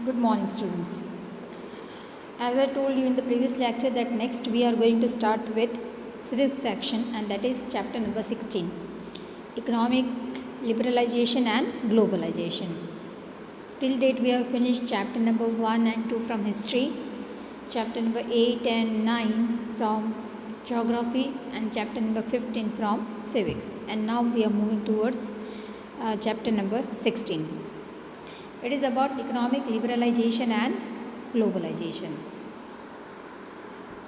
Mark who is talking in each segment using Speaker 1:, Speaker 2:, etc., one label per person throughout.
Speaker 1: Good morning, students. As I told you in the previous lecture that next we are going to start with civics section, and that is chapter number 16, economic liberalization and globalization. Till date we have finished chapter number 1 and 2 from history, chapter number 8 and 9 from geography, and chapter number 15 from civics. And now we are moving towards chapter number 16. It is about economic liberalization and globalization.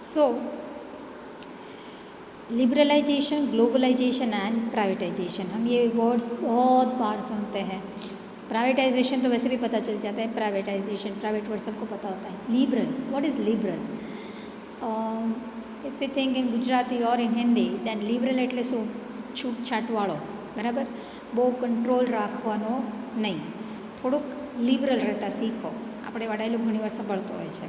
Speaker 1: So, liberalization, globalization and privatization, हम ये words बहुत बार सुनते हैं. Privatisation तो वैसे भी पता चल जाता है, प्राइवेटाइजेशन प्राइवेट वर्ड सबको पता होता है. Liberal, what is liberal? If you think in Gujarati और इन हिंदी, देन लिबरल એટલે શું? છૂટછાટવાળો, બરાબર? બહુ કંટ્રોલ રાખવાનો નહીં, થોડુંક લિબરલ રહેતા શીખો. આપણે એવા ડાયલોગ ઘણી વાર સાંભળતો હોય છે.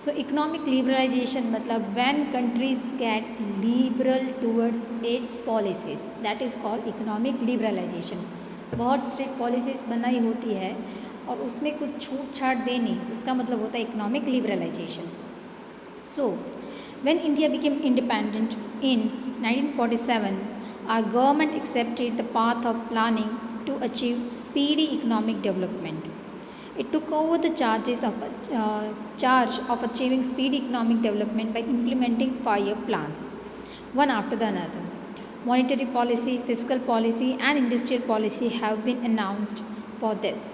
Speaker 1: So economic liberalization मतलब when countries get liberal towards its policies, that is called economic liberalization. बहुत स्ट्रिक्ट पॉलिसीज़ बनाई होती है और उसमें कुछ छूट छाट देनी, उसका मतलब होता है economic liberalization. So when India became independent in 1947, our government accepted the path of planning to achieve speedy economic development. It took over the charge of achieving speedy economic development by implementing 5-year plans, one after the another. Monetary policy, fiscal policy and industrial policy have been announced for this.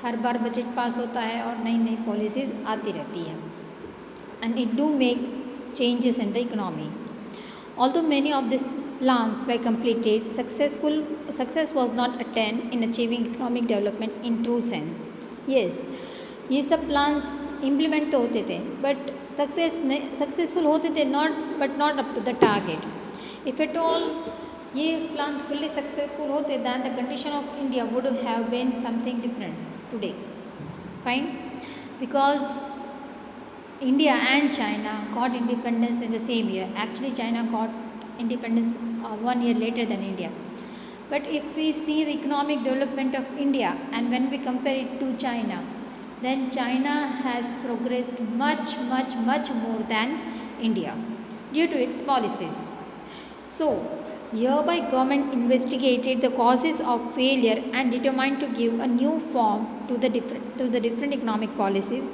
Speaker 1: Her bar budget pass होता है और नई नई policies आती रहती हैं. And it do make changes in the economy. Although many of these plans were completed, success was not attained in achieving economic development in true sense. Yes, ये सब प्लान्स इम्प्लीमेंट तो होते थे बट सक्सेसफुल होते थे, not up to the target. If at all ये plan fully successful होते then the condition of India would have been something different today. Fine, because India and China got independence in the same year. Actually China got independence 1 year later than India. But if we see the economic development of India and when we compare it to China, then China has progressed much more than India due to its policies. So, hereby government investigated the causes of failure and determined to give a new form to the different economic policies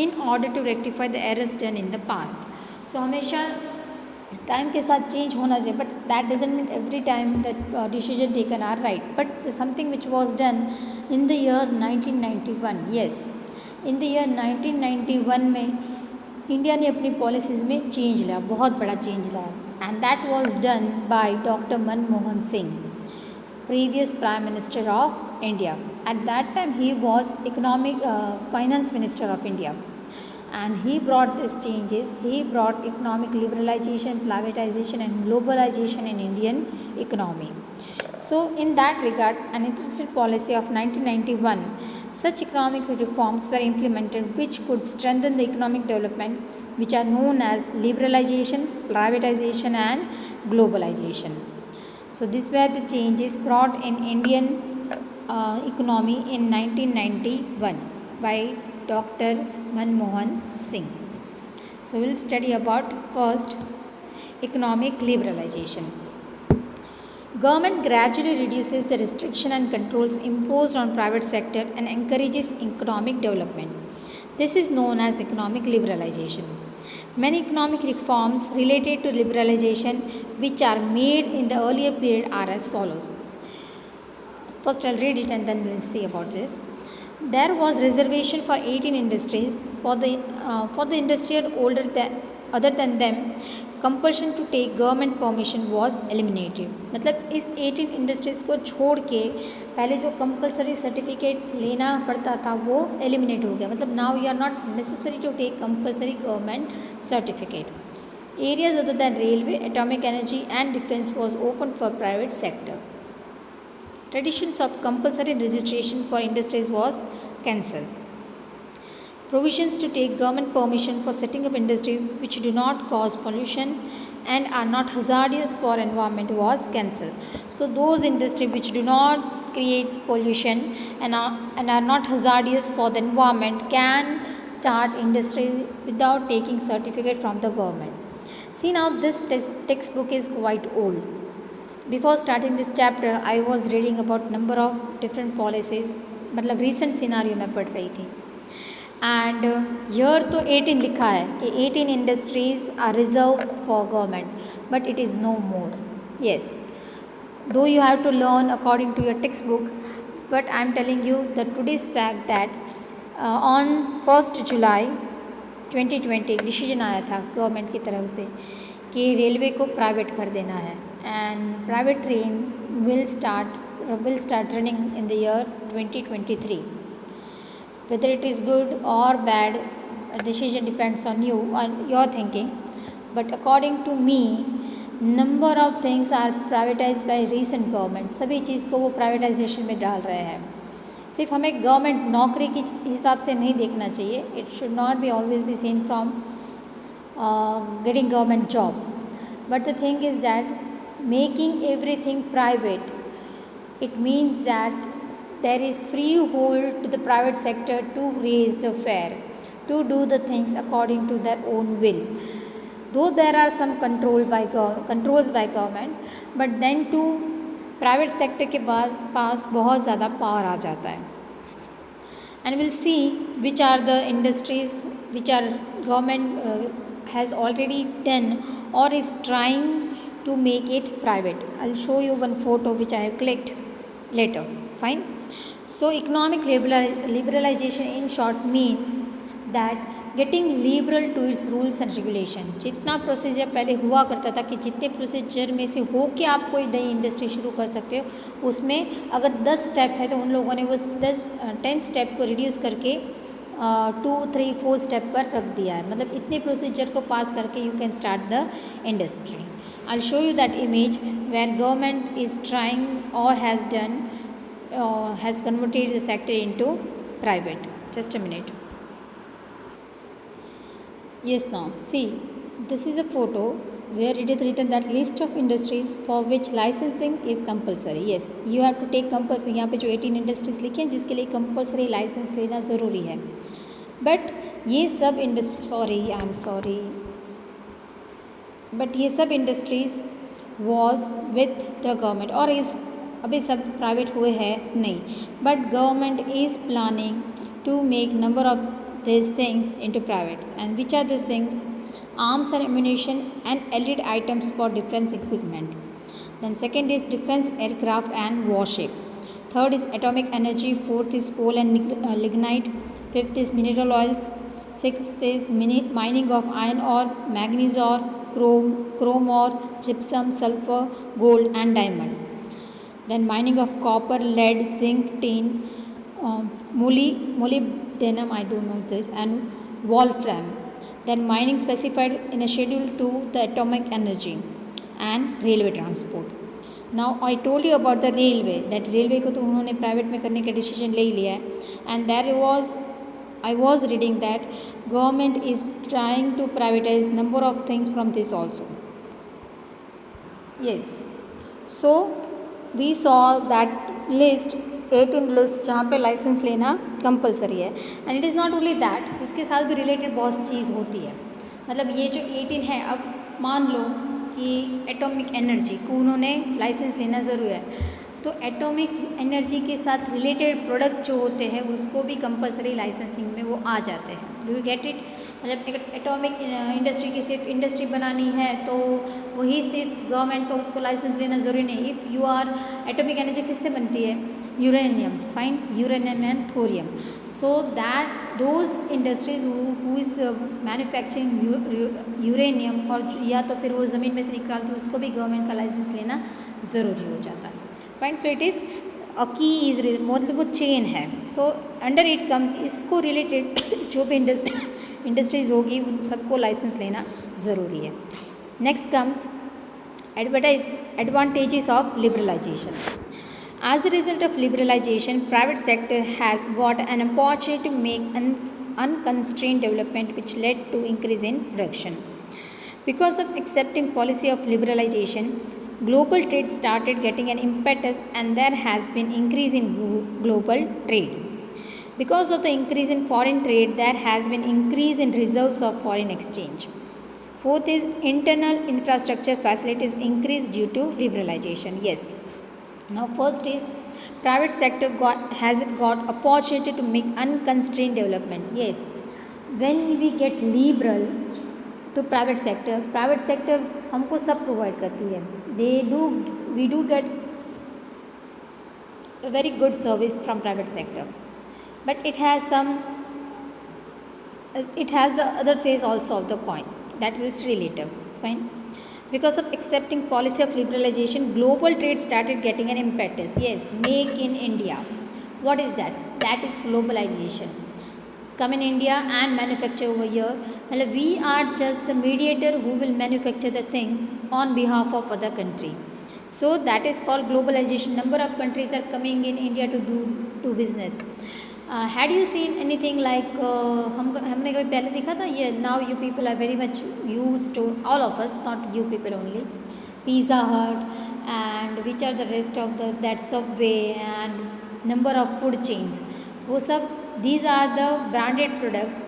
Speaker 1: in order to rectify the errors done in the past. So, हमेशा time के साथ change होना चाहिए, but that doesn't mean every time that decision taken are right, but something which was done in the year 1991. Yes, in the year 1991 में India ने अपनी policies में change लाया, बहुत बड़ा चेंज लाया, and that was done by doctor Manmohan Singh, previous Prime Minister of India. At that time he was finance minister of India, and he brought these changes. He brought economic liberalization, privatization and globalization in Indian economy. So in that regard, an interested policy of 1991, such economic reforms were implemented which could strengthen the economic development, which are known as liberalization, privatization and globalization. So these were the changes brought in Indian economy in 1991 by Dr. Manmohan Singh. So we'll study about first economic liberalization. Government gradually reduces the restriction and controls imposed on private sector and encourages economic development. This is known as economic liberalization. Many economic reforms related to liberalization which are made in the earlier period are as follows. First I'll read it and then we'll see about this. There was reservation for 18 industries. For the industrial other than them, compulsion to take government permission was eliminated. मतलब इस 18 industries को छोड़ के पहले जो compulsory certificate लेना पड़ता था वो एलिमिनेट हो गया. मतलब now you are not necessary to take compulsory government certificate. Areas other than railway, atomic energy and defense was open for private sector. Traditions of compulsory registration for industries was cancelled. Provisions to take government permission for setting up industry which do not cause pollution and are not hazardous for environment was cancelled. So those industries which do not create pollution and are not hazardous for the environment can start industry without taking certificate from the government. See, now this textbook is quite old. Before starting this chapter, I was reading about number of different policies, मतलब recent scenario में पढ़ रही थी. And यर तो 18 लिखा है कि 18 industries are reserve for government, but it is no more. Yes, though you have to learn according to your text book, but I am telling you the today's fact that on 1 July 2020 decision आया था government की तरफ से कि railway को private कर देना है, and private train will start running in the year 2023. Whether it is good or bad, a decision depends on you, on your thinking. But according to me, number of things are privatized by recent government. सभी चीज़ को वो privatisation में डाल रहे हैं. सिर्फ हमें government नौकरी की हिसाब से नहीं देखना चाहिए. It should not be always be seen from getting government job. But the thing is that making everything private, it means that there is free hold to the private sector to raise the fare, to do the things according to their own will. Though there are some controls by government, but then to private sector के पास बहुत ज़्यादा power आ जाता है. And we'll see which are the industries which are government has already done or is trying to make it private. I'll show you one photo which I have clicked later. Fine. So economic liberalization in short means that getting liberal to its rules and regulation. जितना procedure पहले हुआ करता था कि जितने procedure में से हो के आप कोई नई इंडस्ट्री शुरू कर सकते हो, उसमें अगर 10 स्टेप है तो उन लोगों ने वो 10 स्टेप को रिड्यूस करके 2, 3, 4 स्टेप पर रख दिया है. मतलब इतने प्रोसीजर को पास करके you can start the industry. I show you that image where government is trying or has done has converted the sector into private. Just a minute. Yes, now see, this is a photo where it is written that list of industries for which licensing is compulsory. Yes, you have to take compulsory. यहाँ पे जो 18 industries लिखे हैं जिसके लिए compulsory license लेना ज़रूरी है. But ये सब but ये सब industries was with the government और इस अभी सब प्राइवेट हुए हैं नहीं, but government is planning to make number of this things into private. And which are this things? Arms and ammunition and allied items for defence equipment. Then second is defence aircraft and warship. Third is atomic energy. Fourth is coal and lignite. Fifth is mineral oils. Sixth is mining of iron ore manganese ore chrome ore gypsum, sulphur, gold and diamond. Then mining of copper, lead, zinc, tin, molybdenum, I don't know this, and wolfram. Then mining specified in a schedule to the atomic energy and railway transport. Now I told you about the railway, that railway को तो उन्होंने private में करने का decision ले लिया है. And I was reading that government is trying to privatize number of things from this also. Yes, so we saw that list 18 list जहाँ पे लाइसेंस लेना कंपलसरी है. And it is not only that, इसके साथ भी related बहुत चीज़ होती है. मतलब ये जो 18 है, अब मान लो कि एटॉमिक एनर्जी को उन्होंने लाइसेंस लेना ज़रूरी है, तो एटॉमिक एनर्जी के साथ रिलेटेड प्रोडक्ट जो होते हैं उसको भी कंपलसरी लाइसेंसिंग में वो आ जाते हैं. Do you get it? मतलब एक एटॉमिक इंडस्ट्री की सिर्फ इंडस्ट्री बनानी है तो वही सिर्फ गवर्नमेंट का उसको लाइसेंस लेना ज़रूरी नहीं. If you are atomic energy किससे बनती है? Uranium. Fine, uranium and thorium. So that those industries who is manufacturing uranium, और या तो फिर वो ज़मीन में से निकालती है, उसको भी गवर्नमेंट का लाइसेंस लेना ज़रूरी हो जाता है. फाइन, सो इट इज़ अ की इज़ मतलब वो चेन है. सो अंडर इट कम्स, इसको रिलेटेड जो भी इंडस्ट्रीज़ होगी उन सबको लाइसेंस लेना ज़रूरी है. Next comes advantages of liberalization. As a result of liberalization, private sector has got an opportunity to make unconstrained development, which led to increase in production. Because of accepting policy of liberalization, global trade started getting an impetus, and there has been increase in global trade. Because of the increase in foreign trade, there has been increase in reserves of foreign exchange. Fourth is internal infrastructure facilities increase due to liberalization. Yes. Now first is private sector has it got opportunity to make unconstrained development. Yes. When we get liberal to private sector हमको सब provide करती है. We do get a very good service from private sector, but it has the other face also of the coin that will see later. Fine. Because of accepting policy of liberalization, global trade started getting an impetus. Yes, make in India. What is that? That is globalization. Come in India and manufacture over here. Well, we are just the mediator who will manufacture the thing on behalf of other country. So that is called globalization. Number of countries are coming in India to do business. Had you seen anything like हमने कभी पहले देखा था ये? Now you people are very much used to, all of us, not you people only, Pizza Hut and which are the rest of that Subway and number of food chains. वो सब these are the branded products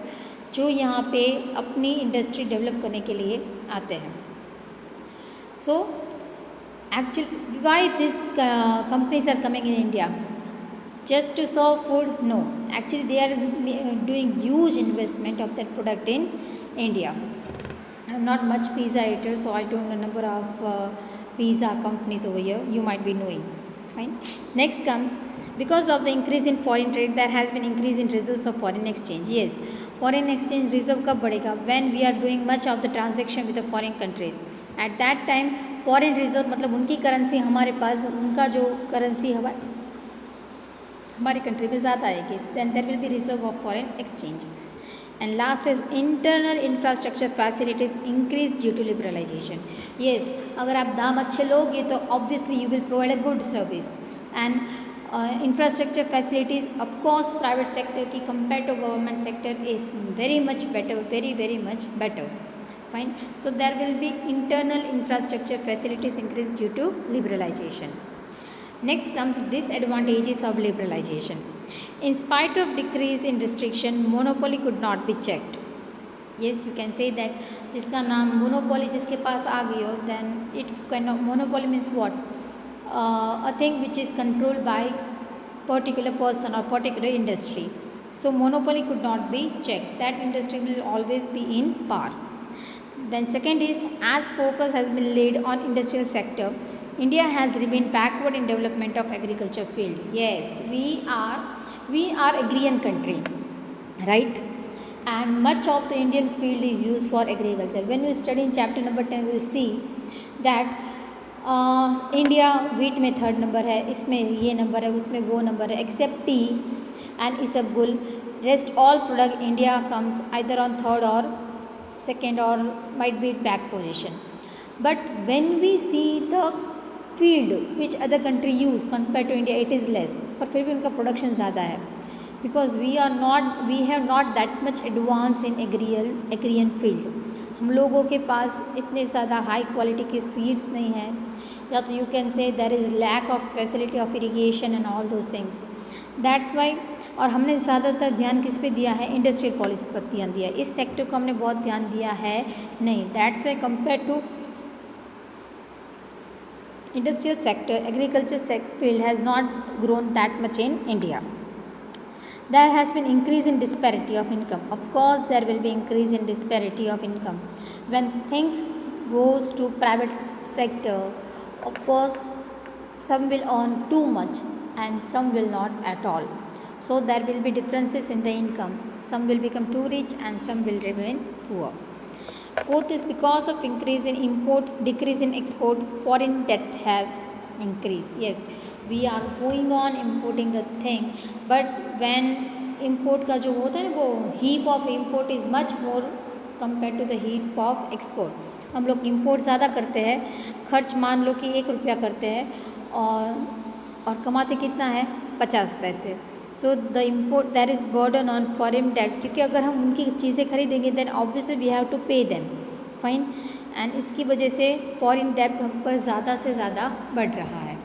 Speaker 1: जो यहाँ पे अपनी industry develop करने के लिए आते हैं. So actually why these companies are coming in India? Just to serve food? No. Actually they are doing huge investment of that product in India. I am not much pizza eater, so I don't know number of pizza companies over here. You might be knowing. Fine. Next comes, because of the increase in foreign trade, there has been increase in reserves of foreign exchange. Yes, foreign exchange reserve कब बढ़ेगा? When we are doing much of the transaction with the foreign countries. At that time foreign reserve मतलब उनकी currency हमारे पास, उनका जो currency हमारी country में ज़्यादा आएगी. Then there will be reserve of foreign exchange. And last is internal infrastructure facilities increase due to liberalization. Yes, अगर आप दाम अच्छे लोगे तो obviously you will provide a good service. And infrastructure facilities, of course, private sector की compared to government sector is very much better, very much better. Fine. So there will be internal infrastructure facilities increase due to liberalization. Next comes disadvantages of liberalization. In spite of decrease in restriction, monopoly could not be checked. Yes, you can say that जिसका नाम monopoly जिसके पास आ गई हो, then it cannot. Monopoly means what? A thing which is controlled by particular person or particular industry. So monopoly could not be checked. That industry will always be in power. Then second is, as focus has been laid on industrial sector, India has remained backward in development of agriculture field. Yes, we are agrarian country, right? And much of the Indian field is used for agriculture. When we study in chapter number 10, we will see that India wheat में third number है, इसमें ये number है, उसमें वो number है, except tea and isabgol. Rest all product India comes either on third or second or might be back position. But when we see the field which other country use compare to India, it is less, पर फिर भी उनका production ज़्यादा है. Because we have not that much advance in agrarian field. हम लोगों के पास इतने ज़्यादा हाई क्वालिटी के सीड्स नहीं हैं, या तो you can say there is lack of facility of irrigation and all those things. That's why. और हमने ज़्यादातर ध्यान किस पे दिया है? इंडस्ट्रियल पॉलिसी पर ध्यान दिया. इस सेक्टर को हमने बहुत ध्यान दिया है नहीं. That's why compare to industrial sector, agriculture field has not grown that much in India. There has been increase in disparity of income. Of course, there will be increase in disparity of income. When things goes to private sector, of course, some will earn too much and some will not at all. So there will be differences in the income. Some will become too rich and some will remain poor. Fourth is, because of increase in import, decrease in export, foreign debt has increased. Yes, we are going on importing the thing, but when import का जो होता है ना, वो heap of import is much more compared to the heap of export. हम लोग import ज़्यादा करते हैं, खर्च मान लो कि 1 रुपया करते हैं और कमाते कितना है? 50 पैसे. So the import, there is burden on foreign debt, क्योंकि अगर हम उनकी चीज़ें खरीदेंगे then obviously we have to pay them. Fine. And इसकी वजह से फॉरेन डेब्ट हम पर ज़्यादा से ज़्यादा बढ़ रहा है.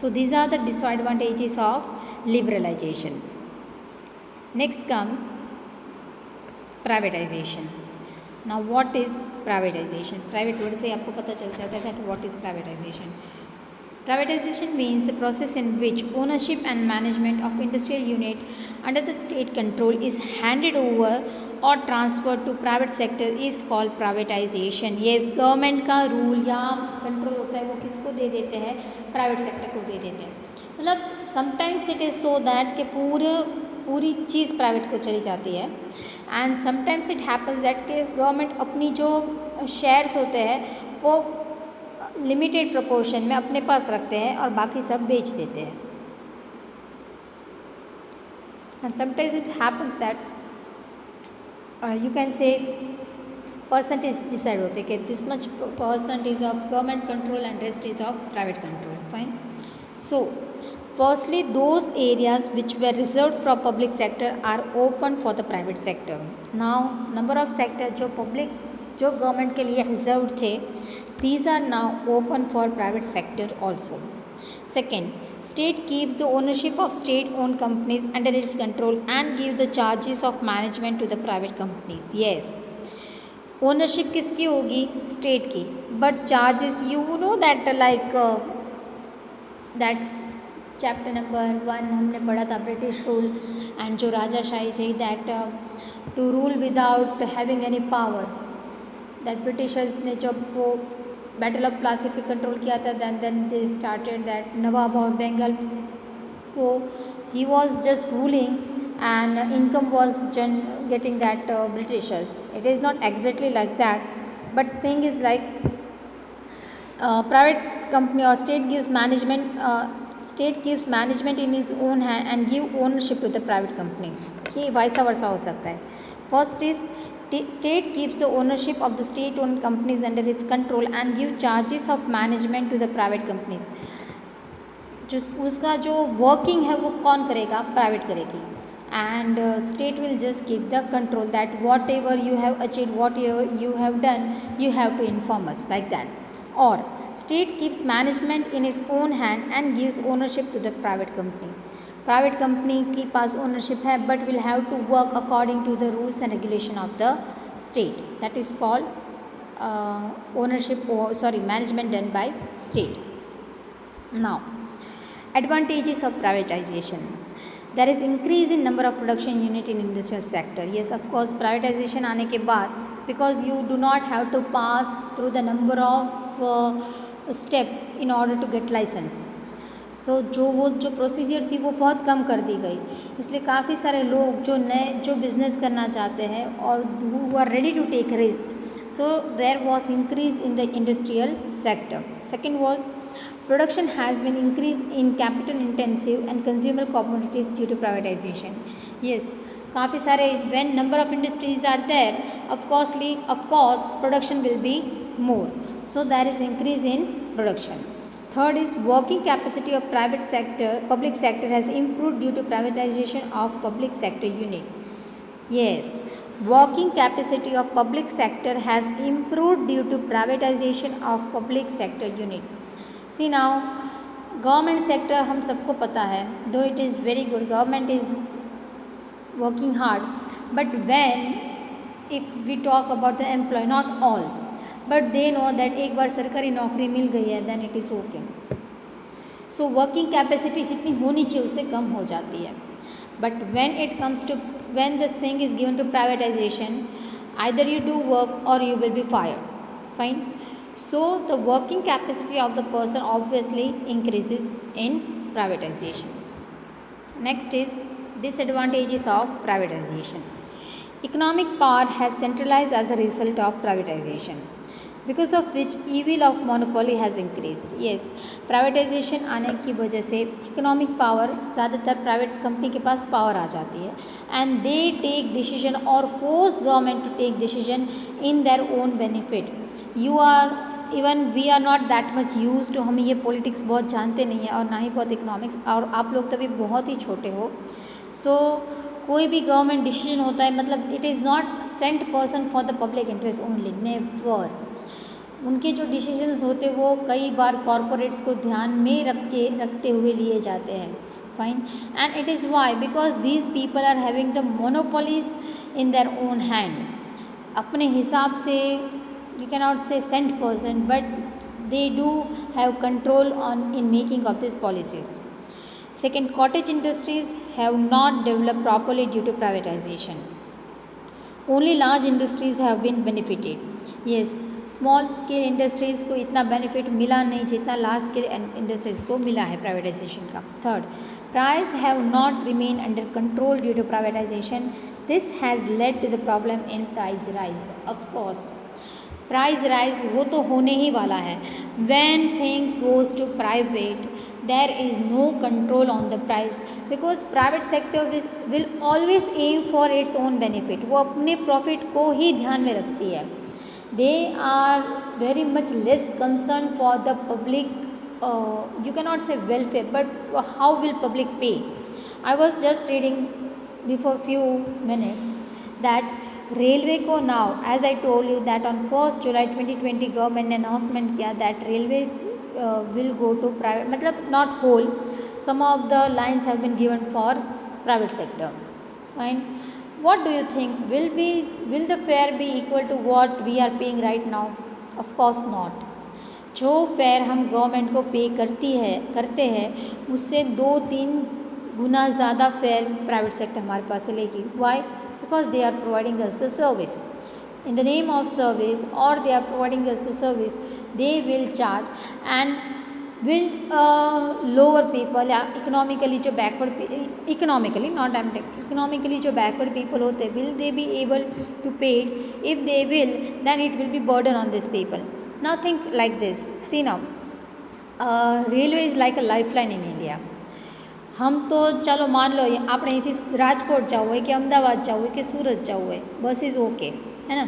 Speaker 1: So these are the disadvantages of liberalization. Next comes privatization. Now what is privatization? Private word से आपको पता चल जाता है that what is privatization. Privatization means the process in which ownership and management of industrial unit under the state control is handed over or transferred to private sector is called privatization. Yes, government का rule या control होता है वो किसको दे देते हैं? Private sector को दे देते हैं. मतलब sometimes it is so that कि पूरी चीज़ प्राइवेट को चली जाती है and sometimes it happens that कि गवर्नमेंट अपनी जो शेयर्स होते हैं वो लिमिटेड प्रोपोर्शन में अपने पास रखते हैं और बाकी सब बेच देते हैं. And sometimes it happens that you can say percentage decide होते हैं कि this much percentage of government control and rest is of private control. Fine. So firstly those areas which were reserve for public sector are open for the private sector. Now number of sector जो government के लिए reserve थे, these are now open for private sector also. Second, state keeps the ownership of state-owned companies under its control and give the charges of management to the private companies. Yes, ownership किसकी होगी? State की. But charges, you know that like that chapter number 1 हमने पढ़ा था British rule and जो राजाशाही थे that to rule without having any power. That Britishers ने जब वो बैटल ऑफ प्लासी पे कंट्रोल किया था then they started that Nawab of Bengal को ही was just ruling and income was getting that Britishers. It is not exactly like that but thing is like private company or state gives management in his own hand and give ownership to the private company. ये vice versa हो सकता है. First is state keeps the ownership of the state owned companies under its control and give charges of management to the private companies. जो उसका जो working है वो कौन करेगा? प्राइवेट करेगी. And state will just keep the control that whatever you have achieve whatever you have done you have to inform us like that. Or state keeps management in its own hand and gives ownership to the private company. Private company के पास ownership है but will have to work according to the rules and regulation of the state. That is called management done by state. Now advantages of privatisation. There is increase in number of production unit in industrial sector. Yes, of course privatisation आने के बाद because you do not have to pass through the number of step in order to get licence. So जो procedure थी वो बहुत कम कर दी गई. इसलिए काफ़ी सारे लोग जो बिज़नेस करना चाहते हैं और who are ready to take risk, so there was increase in the industrial sector. Second was production has been increase in capital intensive and consumer commodities due to privatization. Yes, काफ़ी सारे when number of industries are there of course production will be more. So there is increase in production. Third is working capacity of public sector has improved due to privatization of public sector unit. Yes, working capacity of public sector has improved due to privatization of public sector unit. See now, government sector हम सबको पता है, though it is very good, government is working hard, but when if we talk about the employee, not all, but they know that एक बार सरकारी नौकरी मिल गई है then it is okay. So working capacity जितनी होनी चाहिए उससे कम हो जाती है. But when this thing is given to privatisation, either you do work or you will be fired. Fine. So the working capacity of the person obviously increases in privatisation. Next is disadvantages of privatisation. Economic power has centralised as a result of privatization, because of which evil of monopoly has increased. Yes, privatization आने की वजह से economic power, ज़्यादातर private company के पास power आ जाती है एंड दे टेक डिसीजन और force government to take decision in their own benefit. We are not that much use to, हम ये पॉलिटिक्स बहुत जानते नहीं हैं और ना ही बहुत इकोनॉमिक्स, और आप लोग तभी बहुत ही छोटे हो. सो कोई भी गवर्नमेंट डिसीजन होता है मतलब it is not sent person for the public interest only, never. उनके जो डिसीजंस होते वो कई बार कॉरपोरेट्स को ध्यान में रखते हुए लिए जाते हैं. Fine. And it is why because these people are having the monopolies in their own hand. अपने हिसाब से you can not say cent person but they do have control on in making of these policies. Second, cottage industries have not developed properly due to privatization. Only large industries have been benefited. Yes, small scale industries को इतना benefit मिला नहीं जितना large scale industries को मिला है privatization का. Third, prices have not remained under control due to privatization. This has led to the problem in price rise. Of course, price rise वो तो होने ही वाला है. When thing goes to private there is no control on the price because private sector will always aim for its own benefit. वो अपने profit को ही ध्यान में रखती है. They are very much less concern for the public. You can not say welfare but how will public pay. I was just reading before few minutes that railway को now as I told you that on 1 July 2020 government ने announcement किया that railways will go to private, मतलब not whole, some of the lines have been given for private sector. Fine. What do you think will the fare be equal to what we are paying right now? Of course not. जो fare हम government को pay करते हैं उससे 2-3 गुना ज़्यादा fair private sector हमारे पास से लेगी. Y? Because they are providing us the service. In the name of service, or they are providing us the service, they will charge and will lower people या economically जो backward, economically not economically जो backward people होते will they be able to pay it? If they will, then it will be burden on these people. Now think like this. See now, railway is like a lifeline in India. हम तो ચાલો માન લો આપણે અહીંથી રાજકોટ જવું હોય કે અમદાવાદ જવું હોય કે સુરત જવું હોય, બસ ઇઝ ઓકે, હે ને.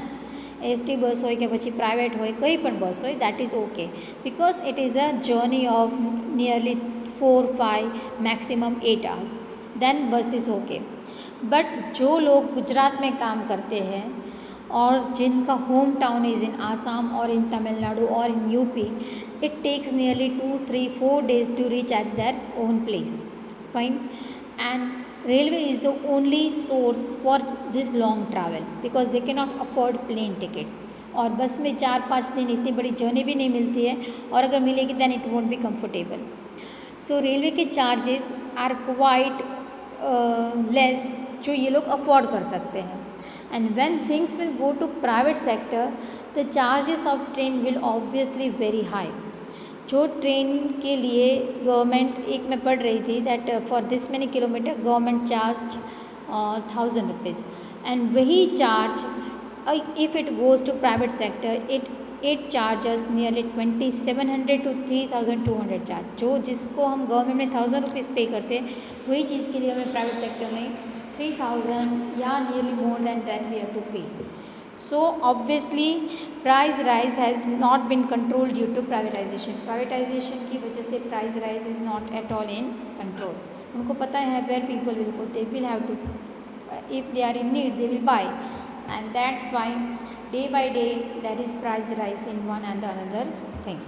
Speaker 1: એસટી બસ હોય કે પછી પ્રાઇવેટ હોય, કંઈ પણ બસ હોય, that is okay because it is a journey of nearly 4-5 maximum 8 hours, then bus is okay. But जो लोग गुजरात में काम करते हैं और जिनका home town is in Assam और इन तमिलनाडु और in UP, it takes nearly 2-3-4 days to reach at their own place. Fine. And railway is the only source for this long travel because they cannot afford plane tickets. और बस में 4-5 दिन इतनी बड़ी journey भी नहीं मिलती है, और अगर मिलेगी then it won't be comfortable. So railway के चार्जेस आर क्वाइट लेस जो ये लोग अफोर्ड कर सकते हैं. And when things will go to private sector the charges of train will obviously very high. जो ट्रेन के लिए गवर्नमेंट, एक मैं पढ़ रही थी that for this many kilometre government charge 1000 rupees, and वही charge if it goes to private sector it charges nearly 2700 to 3200 charge. जो जिसको हम गवर्नमेंट में 1000 रुपीज़ पे करते हैं वही चीज़ के लिए हमें प्राइवेट सेक्टर में 3000 या nearly more than that we have to pay. So obviously price rise has not been controlled due to privatization. Privatization की वजह से price rise is not at all in control. उनको पता है where people will go, they will have to, if they are in need they will buy, and that's why day by day there is price rise in one and the another thing.